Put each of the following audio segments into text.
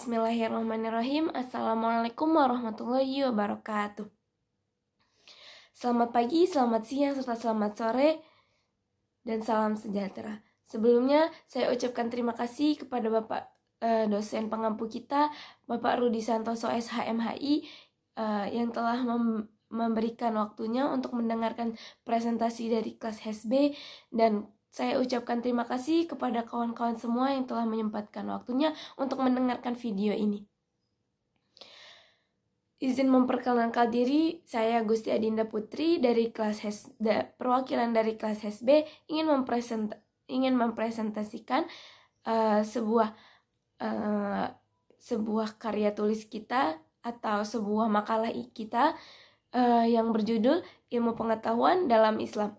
Bismillahirrahmanirrahim. Assalamualaikum warahmatullahi wabarakatuh. Selamat pagi, selamat siang, serta selamat sore, dan salam sejahtera. Sebelumnya, saya ucapkan terima kasih kepada Bapak dosen pengampu kita, Bapak Rudi Santoso SHMHI, yang telah memberikan waktunya untuk mendengarkan presentasi dari kelas HSB, dan saya ucapkan terima kasih kepada kawan-kawan semua yang telah menyempatkan waktunya untuk mendengarkan video ini. Izin memperkenalkan diri, saya Gusti Adinda Putri dari kelas perwakilan dari kelas HSB ingin mempresentasikan sebuah karya tulis kita atau sebuah makalah kita yang berjudul Ilmu Pengetahuan dalam Islam.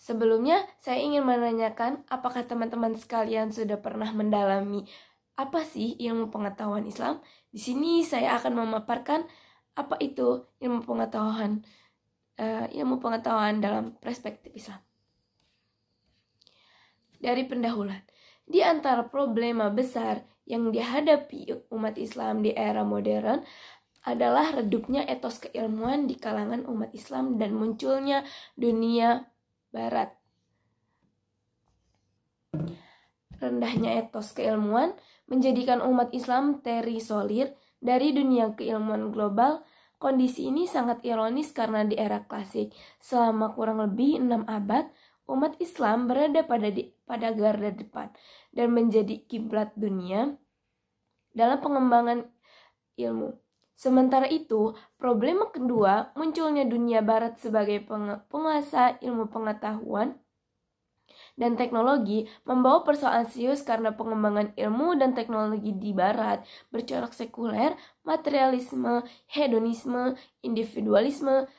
Sebelumnya, saya ingin menanyakan apakah teman-teman sekalian sudah pernah mendalami apa sih ilmu pengetahuan Islam? Di sini saya akan memaparkan apa itu ilmu pengetahuan dalam perspektif Islam. Dari pendahuluan, di antara problema besar yang dihadapi umat Islam di era modern adalah redupnya etos keilmuan di kalangan umat Islam dan munculnya dunia Barat. Rendahnya etos keilmuan menjadikan umat Islam terisolir dari dunia keilmuan global. Kondisi ini sangat ironis karena di era klasik, selama kurang lebih 6 abad, umat Islam berada pada garda depan dan menjadi kiblat dunia dalam pengembangan ilmu. Sementara itu, problema kedua, munculnya dunia Barat sebagai penguasa ilmu pengetahuan dan teknologi, membawa persoalan serius karena pengembangan ilmu dan teknologi di Barat bercorak sekuler, materialisme, hedonisme, individualisme,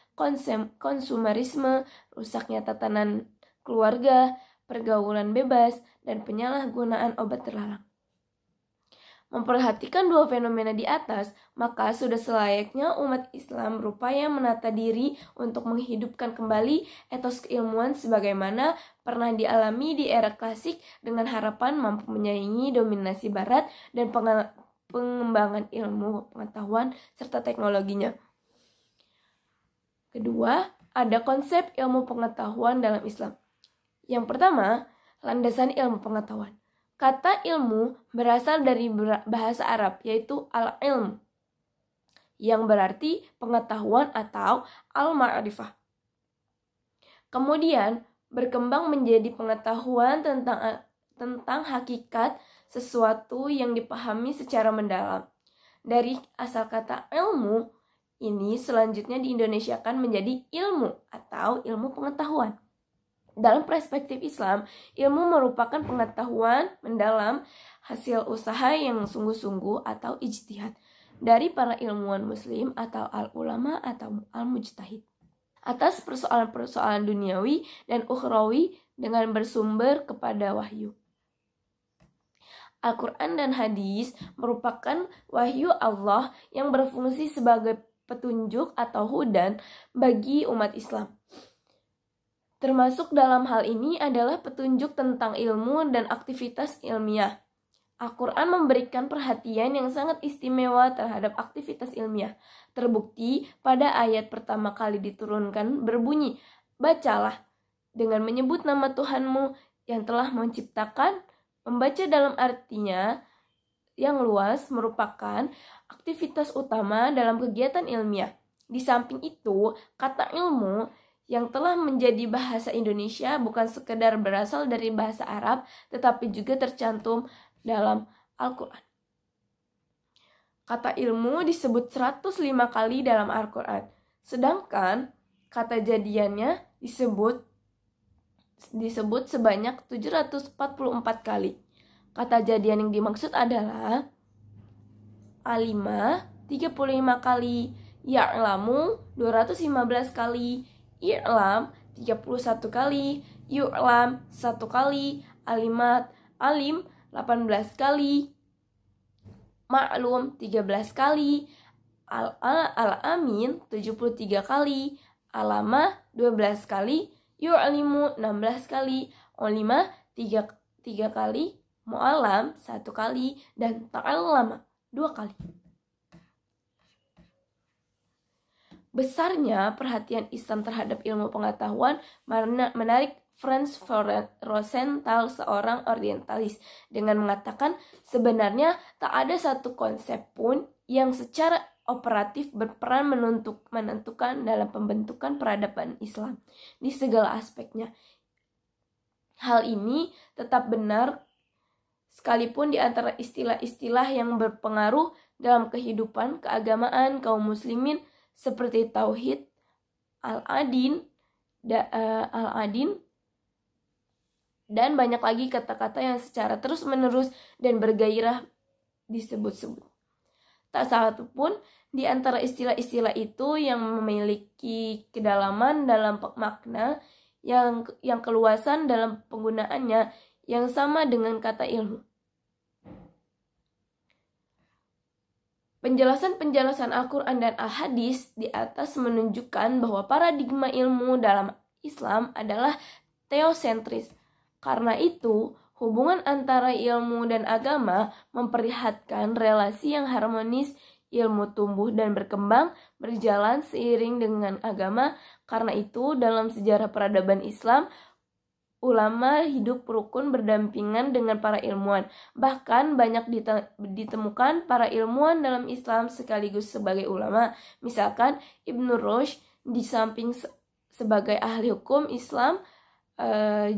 konsumerisme, rusaknya tatanan keluarga, pergaulan bebas, dan penyalahgunaan obat terlarang. Memperhatikan dua fenomena di atas, maka sudah selayaknya umat Islam berupaya menata diri untuk menghidupkan kembali etos keilmuan sebagaimana pernah dialami di era klasik dengan harapan mampu menyaingi dominasi Barat dan pengembangan ilmu pengetahuan serta teknologinya. Kedua, ada konsep ilmu pengetahuan dalam Islam. Yang pertama, landasan ilmu pengetahuan. Kata ilmu berasal dari bahasa Arab, yaitu al-ilm, yang berarti pengetahuan atau al-ma'rifah. Kemudian berkembang menjadi pengetahuan tentang hakikat sesuatu yang dipahami secara mendalam. Dari asal kata ilmu ini selanjutnya diindonesiakan menjadi ilmu atau ilmu pengetahuan. Dalam perspektif Islam, ilmu merupakan pengetahuan mendalam hasil usaha yang sungguh-sungguh atau ijtihad dari para ilmuwan muslim atau al-ulama atau al-mujtahid atas persoalan-persoalan duniawi dan ukhrawi dengan bersumber kepada wahyu. Al-Quran dan hadis merupakan wahyu Allah yang berfungsi sebagai petunjuk atau hudan bagi umat Islam. Termasuk dalam hal ini adalah petunjuk tentang ilmu dan aktivitas ilmiah. Al-Quran memberikan perhatian yang sangat istimewa terhadap aktivitas ilmiah. Terbukti pada ayat pertama kali diturunkan berbunyi, "Bacalah dengan menyebut nama Tuhanmu yang telah menciptakan." Membaca dalam artinya yang luas merupakan aktivitas utama dalam kegiatan ilmiah. Di samping itu, kata ilmu yang telah menjadi bahasa Indonesia bukan sekedar berasal dari bahasa Arab, tetapi juga tercantum dalam Al-Quran. Kata ilmu disebut 105 kali dalam Al-Quran, sedangkan kata jadiannya disebut sebanyak 744 kali. Kata jadian yang dimaksud adalah alimah 35 kali, ya'lamu 215 kali, i'lam 31 kali, yu'lam 1 kali, alim 18 kali, ma'lum 13 kali, al-amin 73 kali, alamah 12 kali, yu'limu 16 kali, ulimah 3 kali, mu'allam 1 kali, dan ta'allama 2 kali. Besarnya perhatian Islam terhadap ilmu pengetahuan menarik Franz Rosenthal, seorang orientalis, dengan mengatakan sebenarnya tak ada satu konsep pun yang secara operatif berperan menentukan dalam pembentukan peradaban Islam di segala aspeknya. Hal ini tetap benar sekalipun di antara istilah-istilah yang berpengaruh dalam kehidupan keagamaan kaum muslimin seperti tauhid, al-adin, dan banyak lagi kata-kata yang secara terus-menerus dan bergairah disebut-sebut. Tak satu pun di antara istilah-istilah itu yang memiliki kedalaman dalam makna, yang keluasan dalam penggunaannya yang sama dengan kata ilmu. Penjelasan-penjelasan Al-Quran dan Al-Hadis di atas menunjukkan bahwa paradigma ilmu dalam Islam adalah teosentris. Karena itu, hubungan antara ilmu dan agama memperlihatkan relasi yang harmonis. Ilmu tumbuh dan berkembang berjalan seiring dengan agama. Karena itu, dalam sejarah peradaban Islam, ulama hidup rukun berdampingan dengan para ilmuwan. Bahkan banyak ditemukan para ilmuwan dalam Islam sekaligus sebagai ulama. Misalkan Ibnu Rushd di samping sebagai ahli hukum Islam,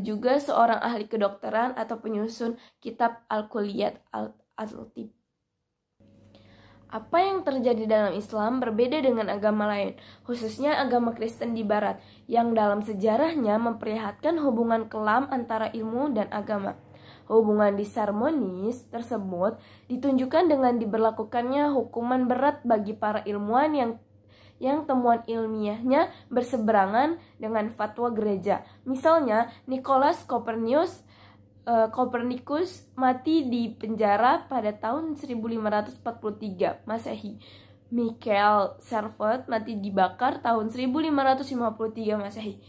juga seorang ahli kedokteran atau penyusun kitab Al-Kulliyat Al-Tib. Apa yang terjadi dalam Islam berbeda dengan agama lain, khususnya agama Kristen di Barat, yang dalam sejarahnya memperlihatkan hubungan kelam antara ilmu dan agama. Hubungan disharmonis tersebut ditunjukkan dengan diberlakukannya hukuman berat bagi para ilmuwan yang temuan ilmiahnya berseberangan dengan fatwa gereja. Misalnya, Nicholas Copernicus mati di penjara pada tahun 1543 Masehi. Michael Servet mati dibakar tahun 1553 Masehi.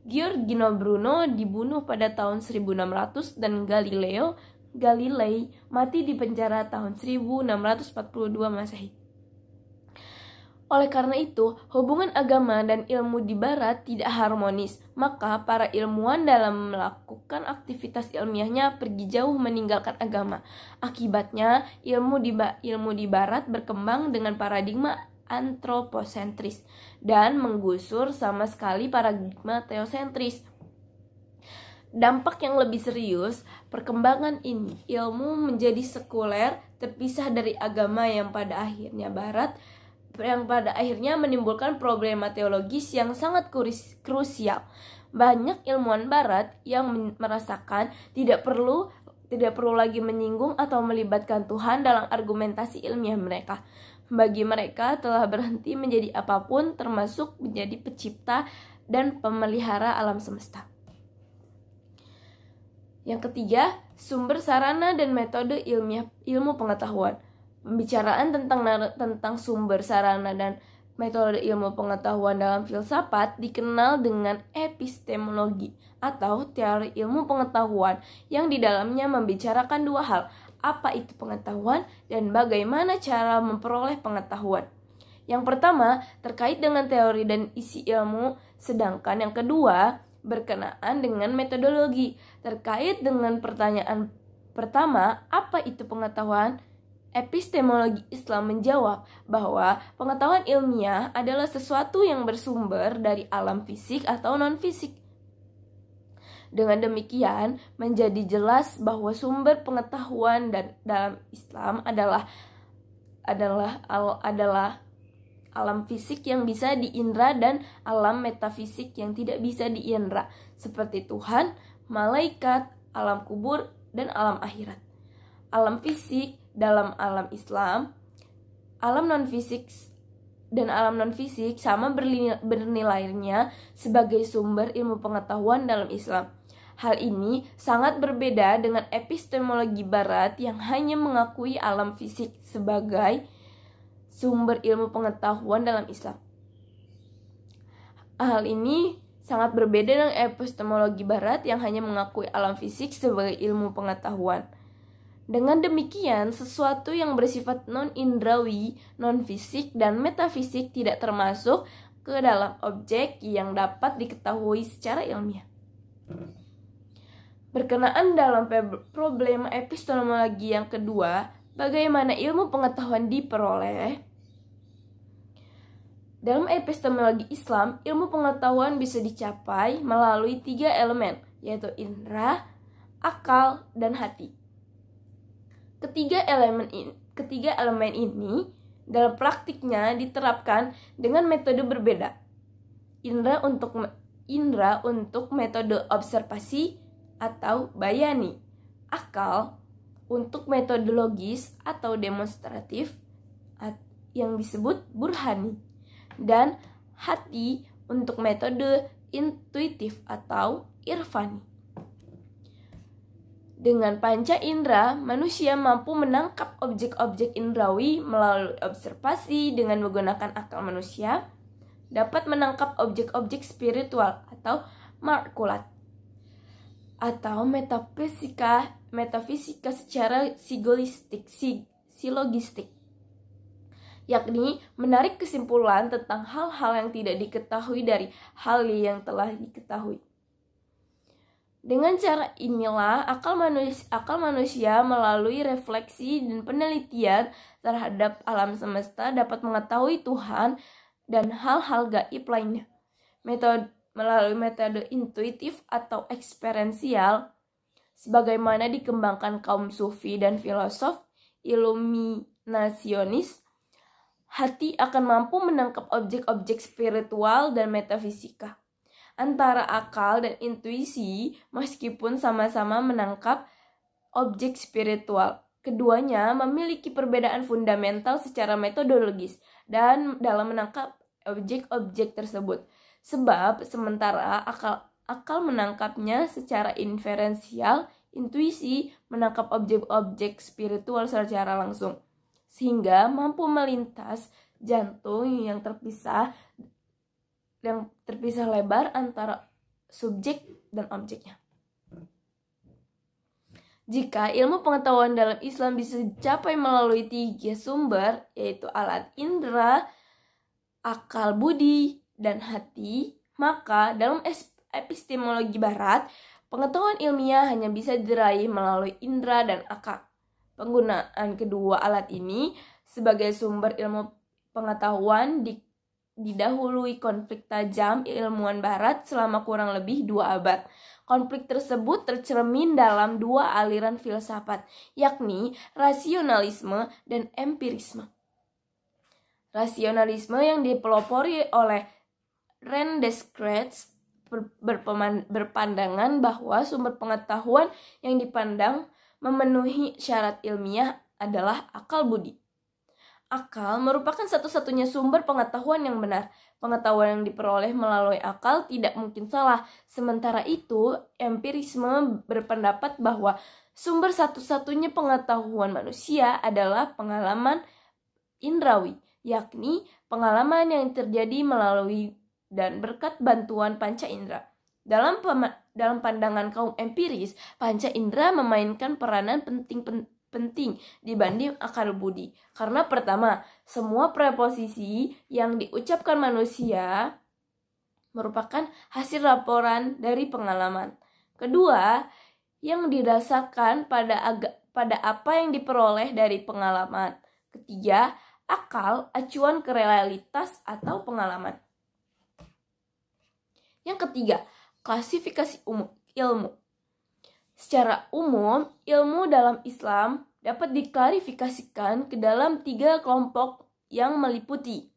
Giorgio Bruno dibunuh pada tahun 1600 dan Galilei mati di penjara tahun 1642 Masehi. Oleh karena itu, hubungan agama dan ilmu di Barat tidak harmonis. Maka para ilmuwan dalam melakukan aktivitas ilmiahnya pergi jauh meninggalkan agama. Akibatnya, ilmu di Barat berkembang dengan paradigma antroposentris dan menggusur sama sekali paradigma teosentris. Dampak yang lebih serius, perkembangan ini, ilmu menjadi sekuler, terpisah dari agama yang pada akhirnya menimbulkan problema teologis yang sangat krusial. Banyak ilmuwan Barat yang merasakan tidak perlu lagi menyinggung atau melibatkan Tuhan dalam argumentasi ilmiah mereka. Bagi mereka telah berhenti menjadi apapun, termasuk menjadi pencipta dan pemelihara alam semesta. Yang ketiga, sumber sarana dan metode ilmu pengetahuan. Pembicaraan tentang sumber sarana dan metode ilmu pengetahuan dalam filsafat dikenal dengan epistemologi atau teori ilmu pengetahuan, yang di dalamnya membicarakan dua hal: apa itu pengetahuan dan bagaimana cara memperoleh pengetahuan. Yang pertama terkait dengan teori dan isi ilmu, sedangkan yang kedua berkenaan dengan metodologi. Terkait dengan pertanyaan pertama, apa itu pengetahuan? Epistemologi Islam menjawab bahwa pengetahuan ilmiah adalah sesuatu yang bersumber dari alam fisik atau non-fisik. Dengan demikian, menjadi jelas bahwa sumber pengetahuan dalam Islam adalah alam fisik yang bisa diindra dan alam metafisik yang tidak bisa diindra, seperti Tuhan, malaikat, alam kubur, dan alam akhirat. Alam fisik dalam alam Islam, alam non-fisik dan alam non-fisik sama bernilainya sebagai sumber ilmu pengetahuan dalam Islam. Hal ini sangat berbeda dengan epistemologi Barat yang hanya mengakui alam fisik sebagai sumber ilmu pengetahuan dalam Islam. Hal ini sangat berbeda dengan epistemologi Barat yang hanya mengakui alam fisik sebagai ilmu pengetahuan. Dengan demikian, sesuatu yang bersifat non-indrawi, non-fisik, dan metafisik tidak termasuk ke dalam objek yang dapat diketahui secara ilmiah. Berkenaan dalam problem epistemologi yang kedua, bagaimana ilmu pengetahuan diperoleh? Dalam epistemologi Islam, ilmu pengetahuan bisa dicapai melalui 3 elemen, yaitu indera, akal, dan hati. Ketiga elemen ini dalam praktiknya diterapkan dengan metode berbeda. Indera untuk metode observasi atau bayani, akal untuk metode logis atau demonstratif yang disebut burhani, dan hati untuk metode intuitif atau irfani. Dengan panca indera, manusia mampu menangkap objek-objek indrawi melalui observasi dengan menggunakan akal manusia, dapat menangkap objek-objek spiritual atau markulat, atau metafisika secara silogistik, yakni menarik kesimpulan tentang hal-hal yang tidak diketahui dari hal yang telah diketahui. Dengan cara inilah akal manusia melalui refleksi dan penelitian terhadap alam semesta dapat mengetahui Tuhan dan hal-hal gaib lainnya. Melalui metode intuitif atau eksperiensial, sebagaimana dikembangkan kaum sufi dan filosof iluminasionis, hati akan mampu menangkap objek-objek spiritual dan metafisika. Antara akal dan intuisi, meskipun sama-sama menangkap objek spiritual, keduanya memiliki perbedaan fundamental secara metodologis dan dalam menangkap objek-objek tersebut. Sebab sementara akal menangkapnya secara inferensial, intuisi menangkap objek-objek spiritual secara langsung, sehingga mampu melintas jantung yang terpisah lebar antara subjek dan objeknya. Jika ilmu pengetahuan dalam Islam bisa dicapai melalui 3 sumber, yaitu alat indera, akal budi, dan hati, maka dalam epistemologi barat, pengetahuan ilmiah hanya bisa diraih melalui indera dan akal. Penggunaan kedua alat ini sebagai sumber ilmu pengetahuan didahului konflik tajam ilmuwan barat selama kurang lebih 2 abad. Konflik tersebut tercermin dalam 2 aliran filsafat, yakni rasionalisme dan empirisme. Rasionalisme yang dipelopori oleh René Descartes berpandangan bahwa sumber pengetahuan yang dipandang memenuhi syarat ilmiah adalah akal budi. Akal merupakan satu-satunya sumber pengetahuan yang benar. Pengetahuan yang diperoleh melalui akal tidak mungkin salah. Sementara itu, empirisme berpendapat bahwa sumber satu-satunya pengetahuan manusia adalah pengalaman indrawi, yakni pengalaman yang terjadi melalui dan berkat bantuan panca indera. Dalam pandangan kaum empiris, panca indera memainkan peranan penting dibanding akal budi. Karena pertama, semua preposisi yang diucapkan manusia merupakan hasil laporan dari pengalaman. Kedua, yang didasarkan pada apa yang diperoleh dari pengalaman. Ketiga, akal, acuan ke realitas atau pengalaman. Yang ketiga, klasifikasi ilmu. Secara umum, ilmu dalam Islam dapat diklarifikasikan ke dalam 3 kelompok yang meliputi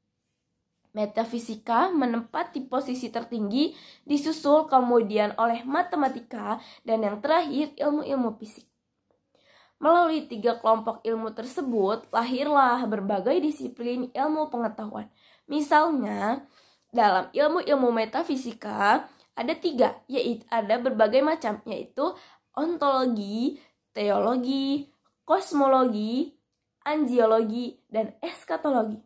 metafisika menempati posisi tertinggi, disusul kemudian oleh matematika, dan yang terakhir ilmu-ilmu fisik. Melalui 3 kelompok ilmu tersebut, lahirlah berbagai disiplin ilmu pengetahuan. Misalnya, dalam ilmu-ilmu metafisika ada 3, yaitu ada berbagai macam, yaitu ontologi, teologi, kosmologi, angiologi, dan eskatologi.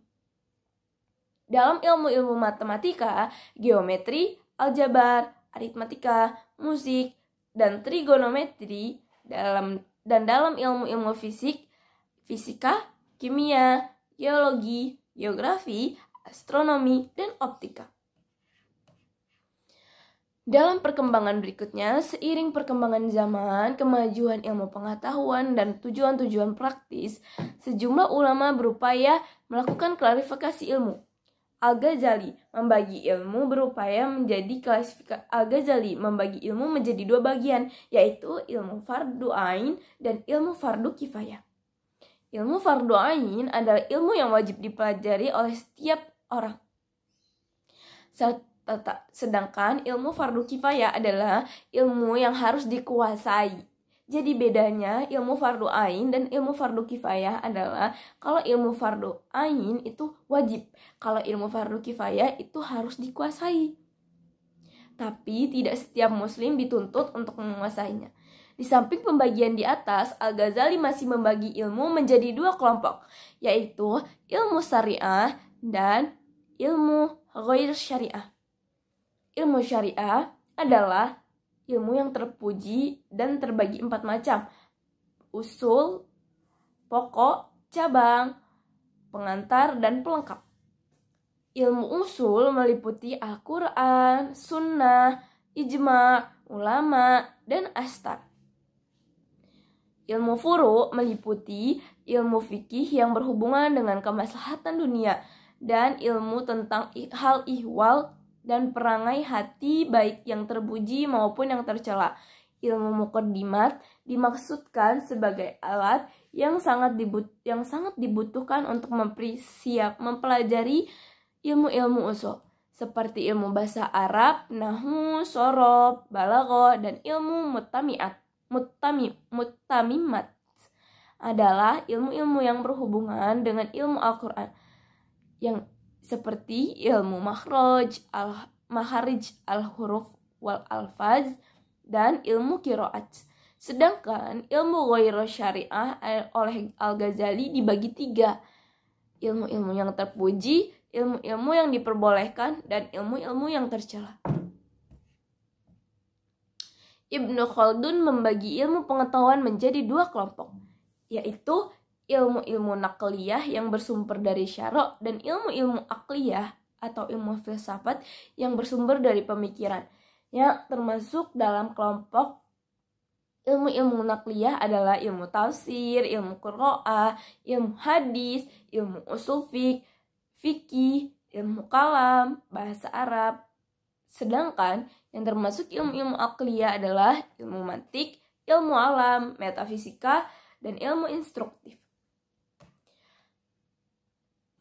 Dalam ilmu-ilmu matematika, geometri, aljabar, aritmatika, musik, dan trigonometri, dalam dan dalam ilmu-ilmu fisika, kimia, geologi, geografi, astronomi, dan optika. Dalam perkembangan berikutnya, seiring perkembangan zaman, kemajuan ilmu pengetahuan, dan tujuan-tujuan praktis, sejumlah ulama berupaya melakukan klarifikasi ilmu. Al-Ghazali membagi ilmu menjadi dua bagian, yaitu ilmu fardu ain dan ilmu fardu kifayah. Ilmu fardu ain adalah ilmu yang wajib dipelajari oleh setiap orang. Sedangkan ilmu fardu kifayah adalah ilmu yang harus dikuasai. Jadi bedanya ilmu fardu ain dan ilmu fardu kifayah adalah kalau ilmu fardu ain itu wajib, kalau ilmu fardu kifayah itu harus dikuasai. Tapi tidak setiap muslim dituntut untuk menguasainya. Di samping pembagian di atas, Al-Ghazali masih membagi ilmu menjadi dua kelompok, yaitu ilmu syariah dan ilmu ghair syariah. Ilmu syariah adalah ilmu yang terpuji dan terbagi 4 macam: usul, pokok, cabang, pengantar, dan pelengkap. Ilmu usul meliputi Al-Quran, Sunnah, Ijma, ulama, dan astar. Ilmu furu meliputi ilmu fikih yang berhubungan dengan kemaslahatan dunia dan ilmu tentang hal ihwal dan perangai hati baik yang terpuji maupun yang tercela. Ilmu muqaddimat dimaksudkan sebagai alat yang sangat dibutuhkan untuk mempelajari ilmu-ilmu usul seperti ilmu bahasa Arab, nahwu, shorof, balaghah, dan ilmu muttamimat adalah ilmu-ilmu yang berhubungan dengan ilmu Al-Quran yang seperti ilmu makhraj, al-huruf wal alfaz, dan ilmu qiraat. Sedangkan ilmu ghair syariah oleh Al-Ghazali dibagi 3. Ilmu-ilmu yang terpuji, ilmu-ilmu yang diperbolehkan, dan ilmu-ilmu yang tercela. Ibnu Khaldun membagi ilmu pengetahuan menjadi 2 kelompok, yaitu ilmu-ilmu naqliyah yang bersumber dari syara' dan ilmu-ilmu aqliyah atau ilmu filsafat yang bersumber dari pemikiran. Yang termasuk dalam kelompok ilmu-ilmu naqliyah adalah ilmu tafsir, ilmu qiraah, ilmu hadis, ilmu usul fikih, ilmu kalam, bahasa Arab. Sedangkan yang termasuk ilmu-ilmu aqliyah adalah ilmu mantik, ilmu alam, metafisika, dan ilmu instruktif.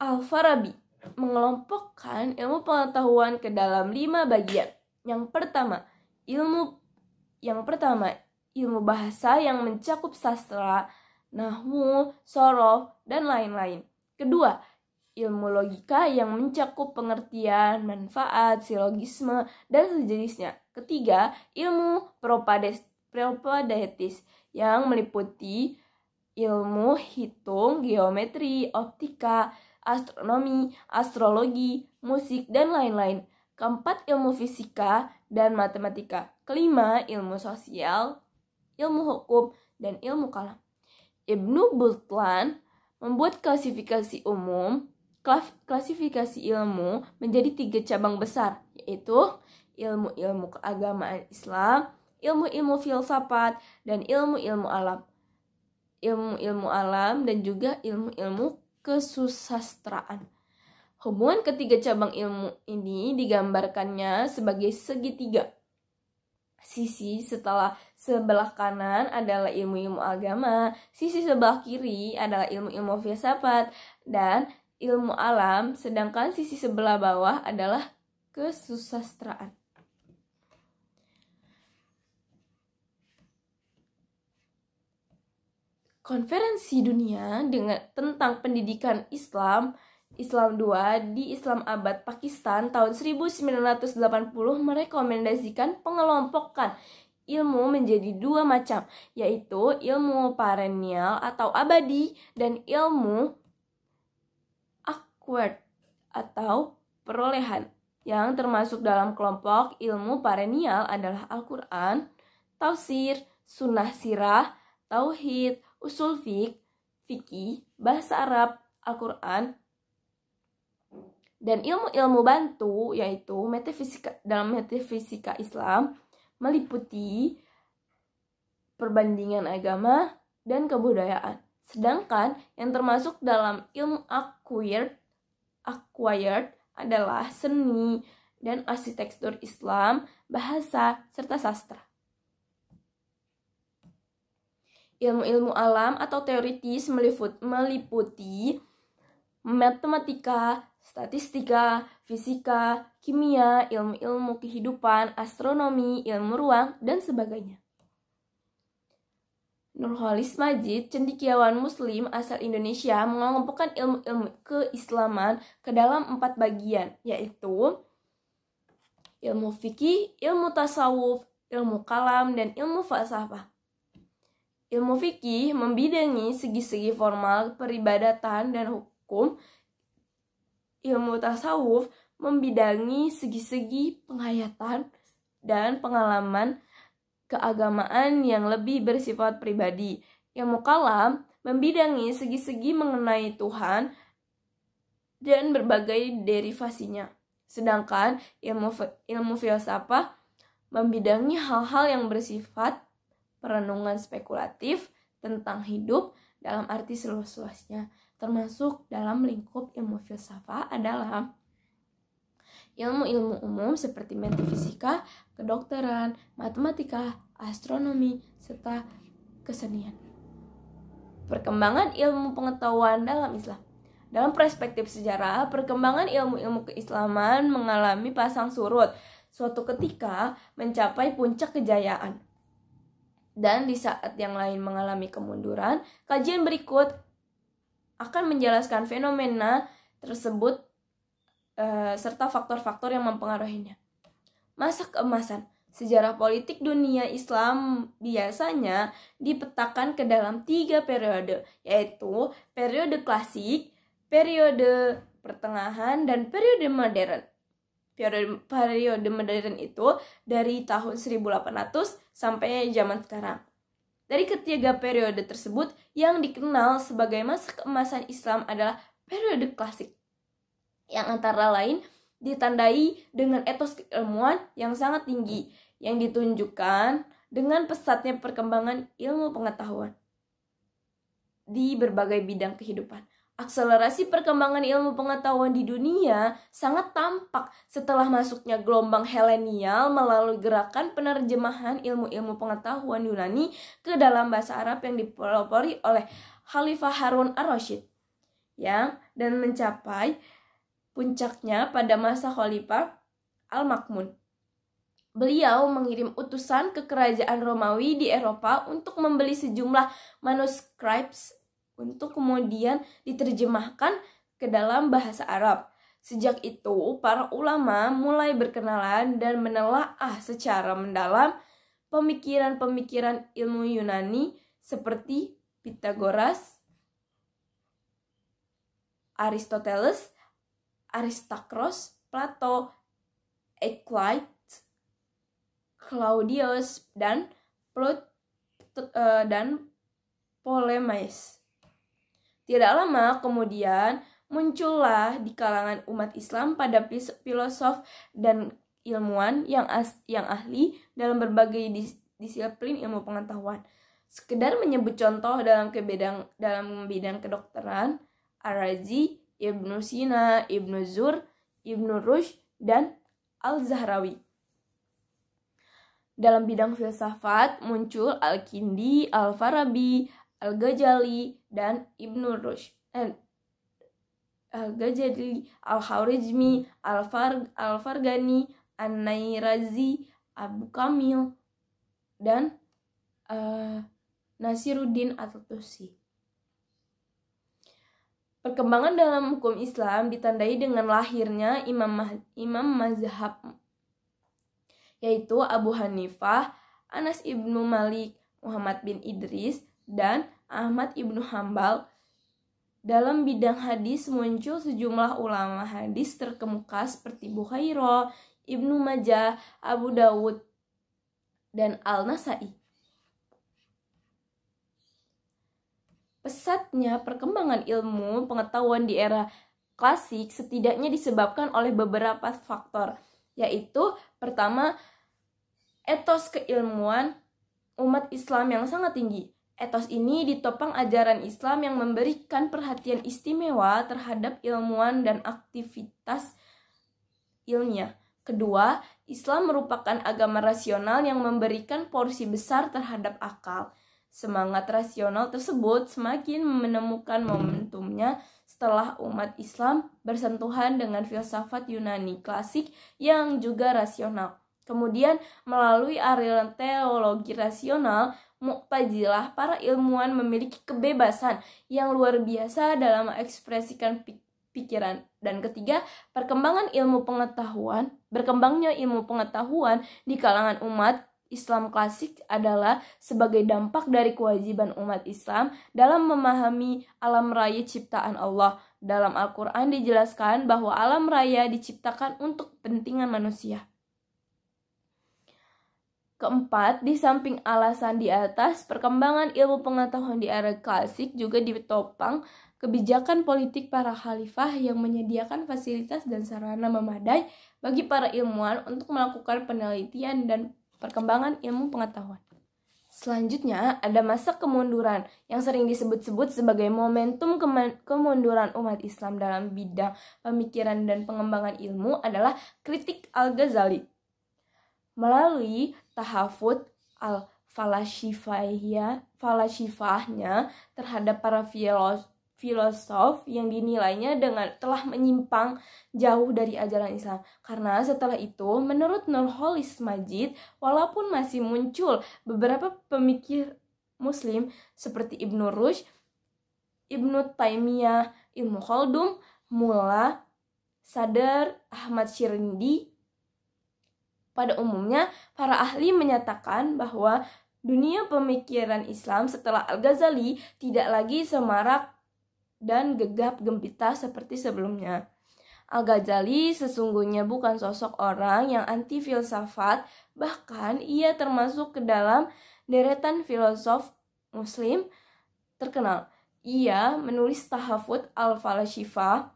Al-Farabi mengelompokkan ilmu pengetahuan ke dalam 5 bagian. Yang pertama, ilmu bahasa yang mencakup sastra, nahwu, shorof, dan lain-lain. Kedua, ilmu logika yang mencakup pengertian, manfaat, silogisme, dan sejenisnya. Ketiga, ilmu propadetis yang meliputi ilmu hitung, geometri, optika, astronomi, astrologi, musik, dan lain-lain. Keempat, ilmu fisika dan matematika. Kelima, ilmu sosial, ilmu hukum, dan ilmu kalam. Ibnu Butlan membuat klasifikasi ilmu menjadi 3 cabang besar, yaitu ilmu-ilmu keagamaan Islam, ilmu-ilmu filsafat, dan ilmu-ilmu alam. Ilmu-ilmu alam dan juga ilmu-ilmu kesusastraan. Hubungan ketiga cabang ilmu ini digambarkannya sebagai segitiga. Sisi sebelah kanan adalah ilmu-ilmu agama, sisi sebelah kiri adalah ilmu-ilmu filsafat dan ilmu alam, sedangkan sisi sebelah bawah adalah kesusastraan. Konferensi dunia tentang pendidikan Islam 2 di Islamabad, Pakistan tahun 1980 merekomendasikan pengelompokan ilmu menjadi 2 macam, yaitu ilmu perennial atau abadi dan ilmu acquired atau perolehan. Yang termasuk dalam kelompok ilmu perennial adalah Al-Quran, tafsir, sunnah sirah, tauhid, usul fikih, bahasa Arab, Al-Quran, dan ilmu-ilmu bantu yaitu metafisika. Dalam metafisika Islam meliputi perbandingan agama dan kebudayaan. Sedangkan yang termasuk dalam ilmu acquired adalah seni dan arsitektur Islam, bahasa, serta sastra. Ilmu-ilmu alam atau teoritis meliputi matematika, statistika, fisika, kimia, ilmu-ilmu kehidupan, astronomi, ilmu ruang, dan sebagainya. Nurholis Majid, cendekiawan muslim asal Indonesia, mengelompokkan ilmu-ilmu keislaman ke dalam 4 bagian, yaitu ilmu fikih, ilmu tasawuf, ilmu kalam, dan ilmu falsafah. Ilmu fikih membidangi segi-segi formal peribadatan dan hukum. Ilmu tasawuf membidangi segi-segi penghayatan dan pengalaman keagamaan yang lebih bersifat pribadi. Ilmu kalam membidangi segi-segi mengenai Tuhan dan berbagai derivasinya. Sedangkan ilmu filsafah membidangi hal-hal yang bersifat perenungan spekulatif tentang hidup dalam arti seluas-luasnya. Termasuk dalam lingkup ilmu filsafat adalah ilmu-ilmu umum seperti metafisika, kedokteran, matematika, astronomi, serta kesenian. Perkembangan ilmu pengetahuan dalam Islam. Dalam perspektif sejarah, perkembangan ilmu-ilmu keislaman mengalami pasang surut. Suatu ketika mencapai puncak kejayaan, dan di saat yang lain mengalami kemunduran. Kajian berikut akan menjelaskan fenomena tersebut serta faktor-faktor yang mempengaruhinya. Masa keemasan. Sejarah politik dunia Islam biasanya dipetakan ke dalam 3 periode, yaitu periode klasik, periode pertengahan, dan periode modern. Periode modern itu dari tahun 1800 sampai zaman sekarang. Dari ketiga periode tersebut, yang dikenal sebagai masa keemasan Islam adalah periode klasik, yang antara lain ditandai dengan etos keilmuan yang sangat tinggi, yang ditunjukkan dengan pesatnya perkembangan ilmu pengetahuan di berbagai bidang kehidupan. Akselerasi perkembangan ilmu pengetahuan di dunia sangat tampak setelah masuknya gelombang Helenial melalui gerakan penerjemahan ilmu-ilmu pengetahuan Yunani ke dalam bahasa Arab yang dipelopori oleh Khalifah Harun ar-Rasyid, dan mencapai puncaknya pada masa Khalifah Al-Ma'mun. Beliau mengirim utusan ke kerajaan Romawi di Eropa untuk membeli sejumlah manuskripts untuk kemudian diterjemahkan ke dalam bahasa Arab. Sejak itu, para ulama mulai berkenalan dan menelaah secara mendalam pemikiran-pemikiran ilmu Yunani seperti Pythagoras, Aristoteles, Aristarchus, Plato, Euclid, Claudius, dan Ptolemaios. Tidak lama kemudian muncullah di kalangan umat Islam pada filosof dan ilmuwan yang ahli dalam berbagai disiplin ilmu pengetahuan. Sekedar menyebut contoh dalam bidang kedokteran, Ar-Razi, Ibnu Sina, Ibnu Zur, Ibnu Rushd, dan Al-Zahrawi. Dalam bidang filsafat muncul Al-Kindi, Al-Farabi, Al-Ghazali, dan Ibnu Rushd. Al-Ghazali, Al-Khwarizmi, Al-Farghani, An-Nairazi, Abu Kamil, dan Nasiruddin At-Tusi. Perkembangan dalam hukum Islam ditandai dengan lahirnya imam mazhab, yaitu Abu Hanifah, Anas ibnu Malik, Muhammad bin Idris, dan Ahmad ibnu Hambal. Dalam bidang hadis muncul sejumlah ulama hadis terkemuka seperti Bukhairah, Ibnu Majah, Abu Dawud, dan Al-Nasai. Pesatnya perkembangan ilmu pengetahuan di era klasik setidaknya disebabkan oleh beberapa faktor, yaitu pertama, etos keilmuan umat Islam yang sangat tinggi. Etos ini ditopang ajaran Islam yang memberikan perhatian istimewa terhadap ilmuwan dan aktivitas ilmiah. Kedua, Islam merupakan agama rasional yang memberikan porsi besar terhadap akal. Semangat rasional tersebut semakin menemukan momentumnya setelah umat Islam bersentuhan dengan filsafat Yunani klasik yang juga rasional. Kemudian, melalui aliran teologi rasional, Mu'tazilah, para ilmuwan memiliki kebebasan yang luar biasa dalam mengekspresikan pikiran. Dan ketiga, berkembangnya ilmu pengetahuan di kalangan umat Islam klasik adalah sebagai dampak dari kewajiban umat Islam dalam memahami alam raya ciptaan Allah. Dalam Al-Quran dijelaskan bahwa alam raya diciptakan untuk kepentingan manusia. Keempat, di samping alasan di atas, perkembangan ilmu pengetahuan di era klasik juga ditopang kebijakan politik para khalifah yang menyediakan fasilitas dan sarana memadai bagi para ilmuwan untuk melakukan penelitian dan perkembangan ilmu pengetahuan. Selanjutnya, ada masa kemunduran yang sering disebut-sebut sebagai momentum kemunduran umat Islam dalam bidang pemikiran dan pengembangan ilmu adalah kritik Al-Ghazali. Melalui tahafut al-falasifahnya terhadap para filosof yang dinilainya telah menyimpang jauh dari ajaran Islam. Karena setelah itu, menurut Nurholis Majid, walaupun masih muncul beberapa pemikir Muslim seperti Ibnu Rushd, Ibnu Taimiyah, Ibnu Khaldun, Mullah Sadr, Ahmad Shirindi, pada umumnya para ahli menyatakan bahwa dunia pemikiran Islam setelah Al-Ghazali tidak lagi semarak dan gegap gempita seperti sebelumnya. Al-Ghazali sesungguhnya bukan sosok orang yang anti filsafat, bahkan ia termasuk ke dalam deretan filosof Muslim terkenal. Ia menulis Tahafut al-Falasifah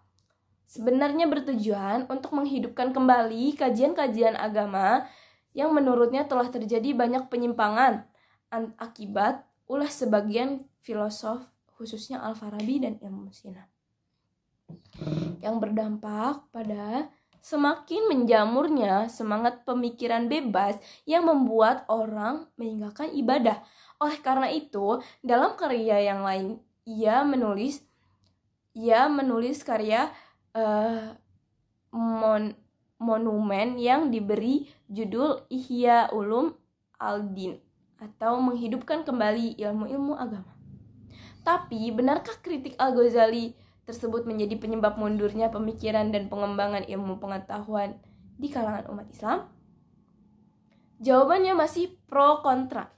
sebenarnya bertujuan untuk menghidupkan kembali kajian-kajian agama yang menurutnya telah terjadi banyak penyimpangan akibat ulah sebagian filosof, khususnya Al-Farabi dan Ibnu Sina, yang berdampak pada semakin menjamurnya semangat pemikiran bebas yang membuat orang meninggalkan ibadah. Oleh karena itu, dalam karya yang lain ia menulis karya monumen yang diberi judul Ihya Ulum al-Din atau menghidupkan kembali ilmu-ilmu agama. Tapi benarkah kritik Al-Ghazali tersebut menjadi penyebab mundurnya pemikiran dan pengembangan ilmu pengetahuan di kalangan umat Islam? Jawabannya masih pro kontra.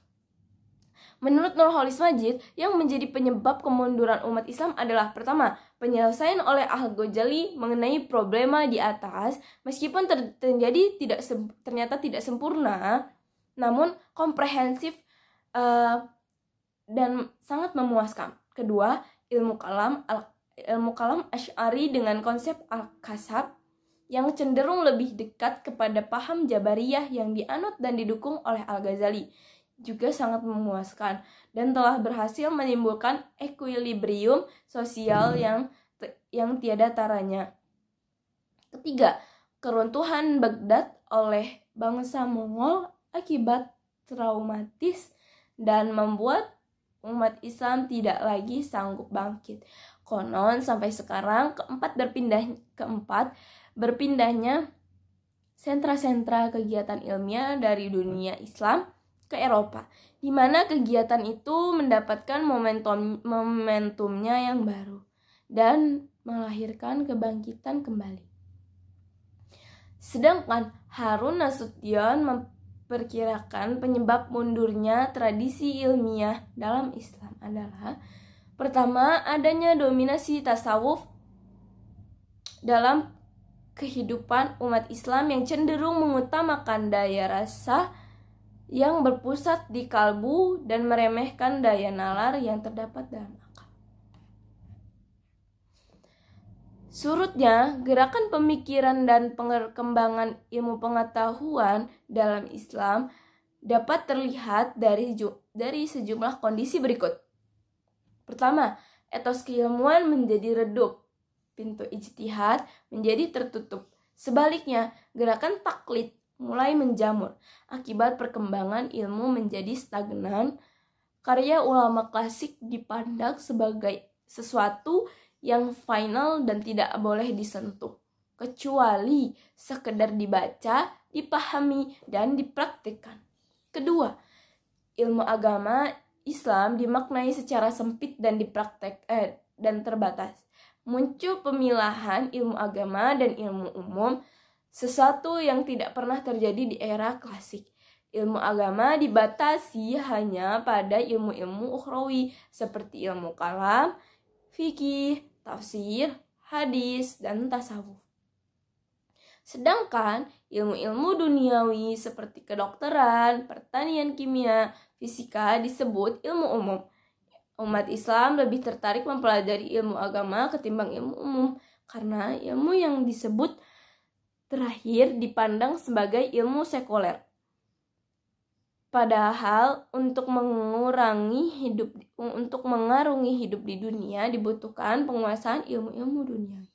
Menurut Nurholis Majid, yang menjadi penyebab kemunduran umat Islam adalah pertama, penyelesaian oleh Al-Ghazali mengenai problema di atas, meskipun ternyata tidak sempurna, namun komprehensif dan sangat memuaskan. Kedua, ilmu kalam Asy'ari dengan konsep al-kasab yang cenderung lebih dekat kepada paham Jabariyah yang dianut dan didukung oleh Al-Ghazali juga sangat memuaskan dan telah berhasil menimbulkan ekuilibrium sosial yang tiada taranya. Ketiga, keruntuhan Baghdad oleh bangsa Mongol akibat traumatis dan membuat umat Islam tidak lagi sanggup bangkit. Konon sampai sekarang keempat berpindahnya sentra-sentra kegiatan ilmiah dari dunia Islam ke Eropa, di mana kegiatan itu mendapatkan momentumnya yang baru dan melahirkan kebangkitan kembali. Sedangkan Harun Nasution memperkirakan penyebab mundurnya tradisi ilmiah dalam Islam adalah pertama, adanya dominasi tasawuf dalam kehidupan umat Islam yang cenderung mengutamakan daya rasa yang berpusat di kalbu dan meremehkan daya nalar yang terdapat dalam akal. Surutnya, gerakan pemikiran dan perkembangan ilmu pengetahuan dalam Islam dapat terlihat dari sejumlah kondisi berikut. Pertama, etos keilmuan menjadi redup, pintu ijtihad menjadi tertutup. Sebaliknya, gerakan taklid mulai menjamur akibat perkembangan ilmu menjadi stagnan. Karya ulama klasik dipandang sebagai sesuatu yang final dan tidak boleh disentuh, kecuali sekedar dibaca, dipahami, dan dipraktikkan. Kedua, ilmu agama Islam dimaknai secara sempit dan dan terbatas. Muncul pemilahan ilmu agama dan ilmu umum, sesuatu yang tidak pernah terjadi di era klasik. Ilmu agama dibatasi hanya pada ilmu-ilmu ukhrawi seperti ilmu kalam, fikih, tafsir, hadis, dan tasawuf. Sedangkan ilmu-ilmu duniawi seperti kedokteran, pertanian kimia, fisika disebut ilmu umum. Umat Islam lebih tertarik mempelajari ilmu agama ketimbang ilmu umum karena ilmu yang disebut terakhir dipandang sebagai ilmu sekuler. Padahal untuk mengarungi hidup di dunia dibutuhkan penguasaan ilmu-ilmu dunia.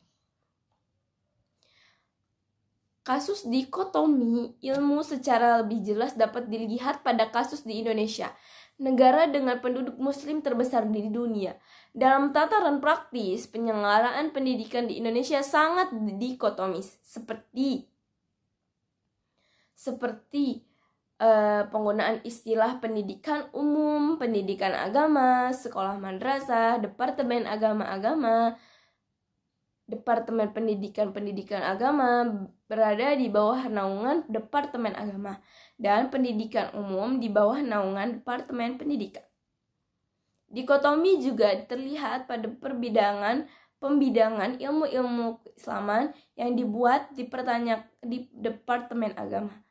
Kasus dikotomi ilmu secara lebih jelas dapat dilihat pada kasus di Indonesia, negara dengan penduduk muslim terbesar di dunia. Dalam tataran praktis, penyelenggaraan pendidikan di Indonesia sangat dikotomis, seperti penggunaan istilah pendidikan umum, pendidikan agama, sekolah madrasah, departemen agama-agama, departemen pendidikan agama berada di bawah naungan departemen agama, dan pendidikan umum di bawah naungan departemen pendidikan. Dikotomi juga terlihat pada pembidangan ilmu-ilmu keislaman yang dibuat di departemen agama.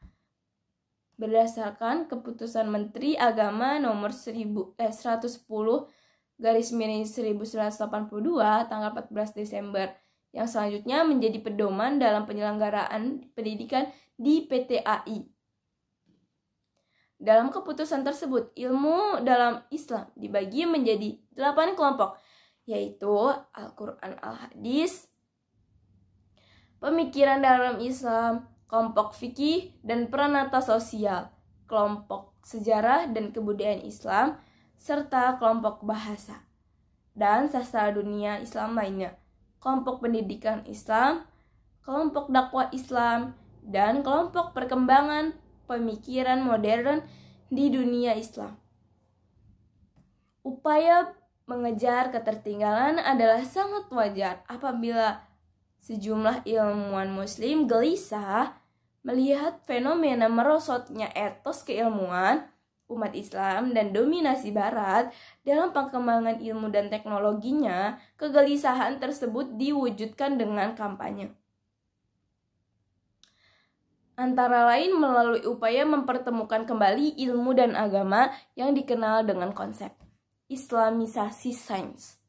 Berdasarkan keputusan Menteri Agama nomor 110/1982 tanggal 14 Desember yang selanjutnya menjadi pedoman dalam penyelenggaraan pendidikan di PTAI. Dalam keputusan tersebut, ilmu dalam Islam dibagi menjadi 8 kelompok, yaitu Al-Quran, Al-Hadis, pemikiran dalam Islam, kelompok fikih dan peranata sosial, kelompok sejarah dan kebudayaan Islam, serta kelompok bahasa dan sastra dunia Islam lainnya, kelompok pendidikan Islam, kelompok dakwah Islam, dan kelompok perkembangan pemikiran modern di dunia Islam. Upaya mengejar ketertinggalan adalah sangat wajar apabila sejumlah ilmuwan muslim gelisah melihat fenomena merosotnya etos keilmuan umat Islam dan dominasi Barat dalam perkembangan ilmu dan teknologinya. Kegelisahan tersebut diwujudkan dengan kampanye, antara lain melalui upaya mempertemukan kembali ilmu dan agama yang dikenal dengan konsep Islamisasi sains.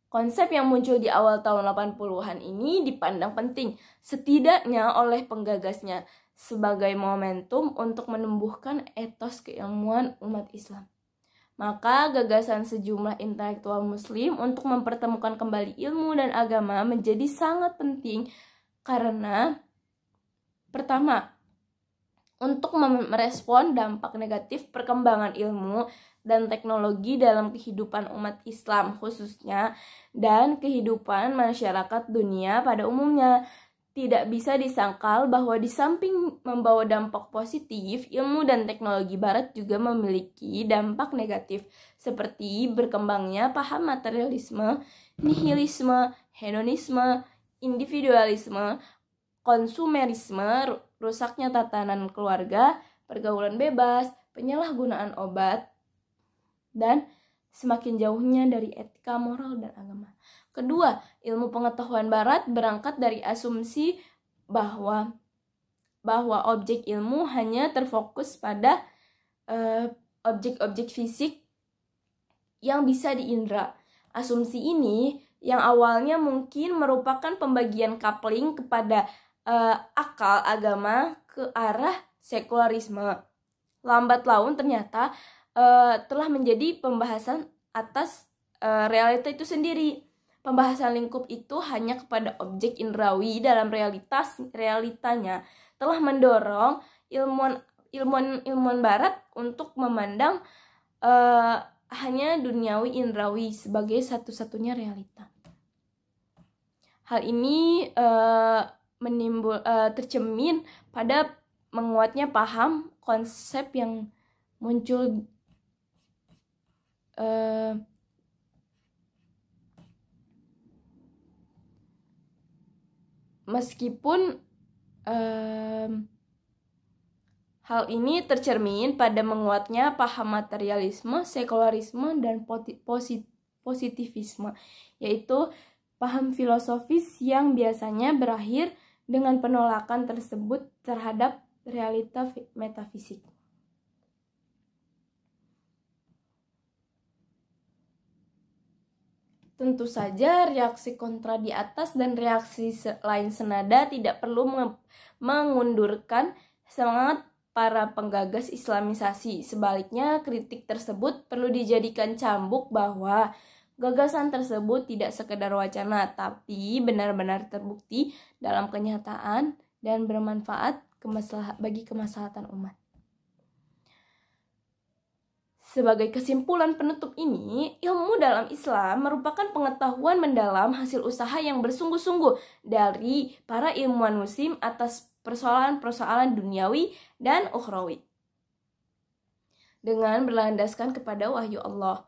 Konsep yang muncul di awal tahun 80-an ini dipandang penting, setidaknya oleh penggagasnya, sebagai momentum untuk menumbuhkan etos keilmuan umat Islam. Maka gagasan sejumlah intelektual muslim untuk mempertemukan kembali ilmu dan agama menjadi sangat penting karena pertama, untuk merespon dampak negatif perkembangan ilmu dan teknologi dalam kehidupan umat Islam khususnya dan kehidupan masyarakat dunia pada umumnya. Tidak bisa disangkal bahwa di samping membawa dampak positif, ilmu dan teknologi Barat juga memiliki dampak negatif seperti berkembangnya paham materialisme, nihilisme, hedonisme, individualisme, konsumerisme, rusaknya tatanan keluarga, pergaulan bebas, penyalahgunaan obat, dan semakin jauhnya dari etika, moral, dan agama. Kedua, ilmu pengetahuan Barat berangkat dari asumsi bahwa objek ilmu hanya terfokus pada objek-objek fisik yang bisa diindra. Asumsi ini yang awalnya mungkin merupakan pembagian coupling kepada akal agama ke arah sekularisme, lambat laun ternyata telah menjadi pembahasan atas realita itu sendiri. Pembahasan lingkup itu hanya kepada objek indrawi dalam realitanya telah mendorong ilmuwan barat untuk memandang hanya duniawi indrawi sebagai satu-satunya realita. Hal ini tercermin pada menguatnya paham konsep yang muncul meskipun hal ini tercermin pada menguatnya paham materialisme, sekularisme, dan positivisme, yaitu paham filosofis yang biasanya berakhir dengan penolakan tersebut terhadap realita metafisik. Tentu saja reaksi kontra di atas dan reaksi lain senada tidak perlu mengundurkan semangat para penggagas Islamisasi. Sebaliknya, kritik tersebut perlu dijadikan cambuk bahwa gagasan tersebut tidak sekedar wacana, tapi benar-benar terbukti dalam kenyataan dan bermanfaat bagi kemaslahatan umat. Sebagai kesimpulan penutup ini, ilmu dalam Islam merupakan pengetahuan mendalam hasil usaha yang bersungguh-sungguh dari para ilmuwan muslim atas persoalan-persoalan duniawi dan ukhrawi. Dengan berlandaskan kepada wahyu Allah,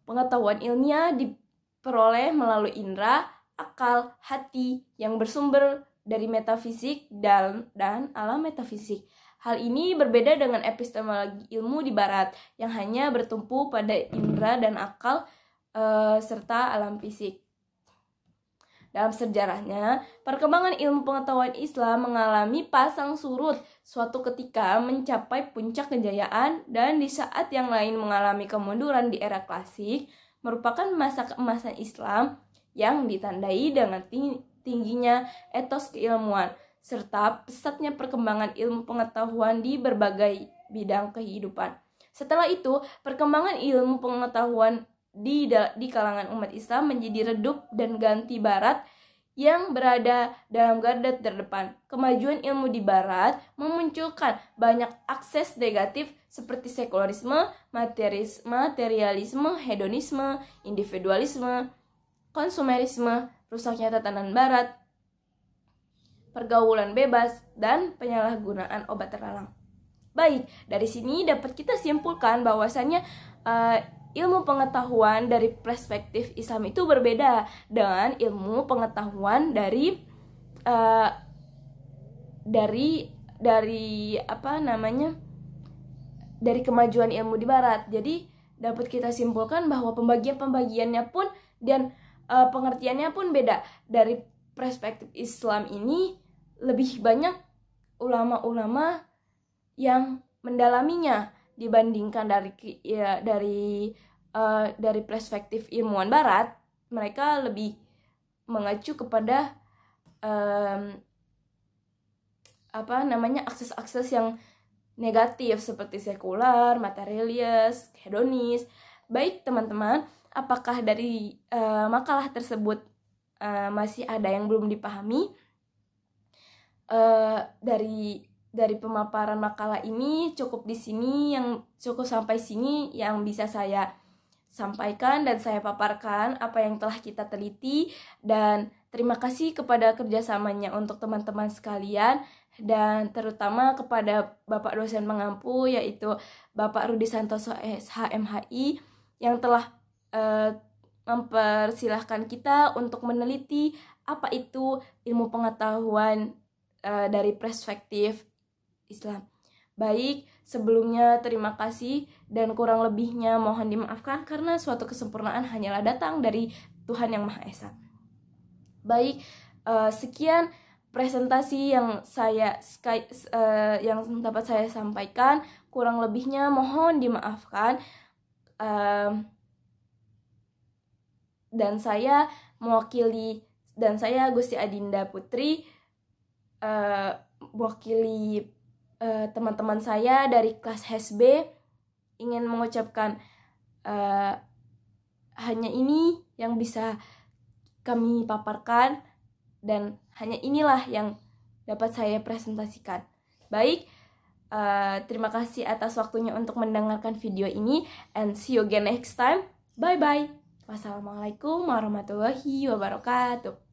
pengetahuan ilmiah diperoleh melalui indera, akal, hati yang bersumber dari metafisik dan alam metafisik. Hal ini berbeda dengan epistemologi ilmu di barat yang hanya bertumpu pada indera dan akal serta alam fisik. Dalam sejarahnya, perkembangan ilmu pengetahuan Islam mengalami pasang surut, suatu ketika mencapai puncak kejayaan dan di saat yang lain mengalami kemunduran. Di era klasik merupakan masa keemasan Islam yang ditandai dengan tingginya etos keilmuan serta pesatnya perkembangan ilmu pengetahuan di berbagai bidang kehidupan. Setelah itu, perkembangan ilmu pengetahuan di kalangan umat Islam menjadi redup dan ganti barat yang berada dalam garda terdepan. Kemajuan ilmu di barat memunculkan banyak akses negatif seperti sekularisme, materialisme, hedonisme, individualisme, konsumerisme, rusaknya tatanan barat, pergaulan bebas, dan penyalahgunaan obat terlarang. Baik, dari sini dapat kita simpulkan bahwasannya ilmu pengetahuan dari perspektif Islam itu berbeda dengan ilmu pengetahuan dari kemajuan ilmu di barat. Jadi dapat kita simpulkan bahwa pembagiannya pun dan pengertiannya pun beda. Dari perspektif Islam ini lebih banyak ulama-ulama yang mendalaminya dibandingkan dari perspektif ilmuwan barat. Mereka lebih mengacu kepada akses-akses yang negatif seperti sekular, materialis, hedonis. Baik teman-teman, apakah dari makalah tersebut masih ada yang belum dipahami? Dari pemaparan makalah ini cukup sampai sini yang bisa saya sampaikan dan saya paparkan apa yang telah kita teliti, dan terima kasih kepada kerjasamanya untuk teman-teman sekalian dan terutama kepada Bapak dosen pengampu yaitu Bapak Rudi Santoso SHMHI yang telah mempersilahkan kita untuk meneliti apa itu ilmu pengetahuan dari perspektif Islam. Baik, sebelumnya terima kasih dan kurang lebihnya mohon dimaafkan karena suatu kesempurnaan hanyalah datang dari Tuhan Yang Maha Esa. Baik, sekian presentasi yang dapat saya sampaikan. Kurang lebihnya mohon dimaafkan. saya Gusti Adinda Putri mewakili teman-teman saya dari kelas HSB ingin mengucapkan hanya ini yang bisa kami paparkan dan hanya inilah yang dapat saya presentasikan. Baik, terima kasih atas waktunya untuk mendengarkan video ini, and see you again next time. Bye bye. Wassalamualaikum warahmatullahi wabarakatuh.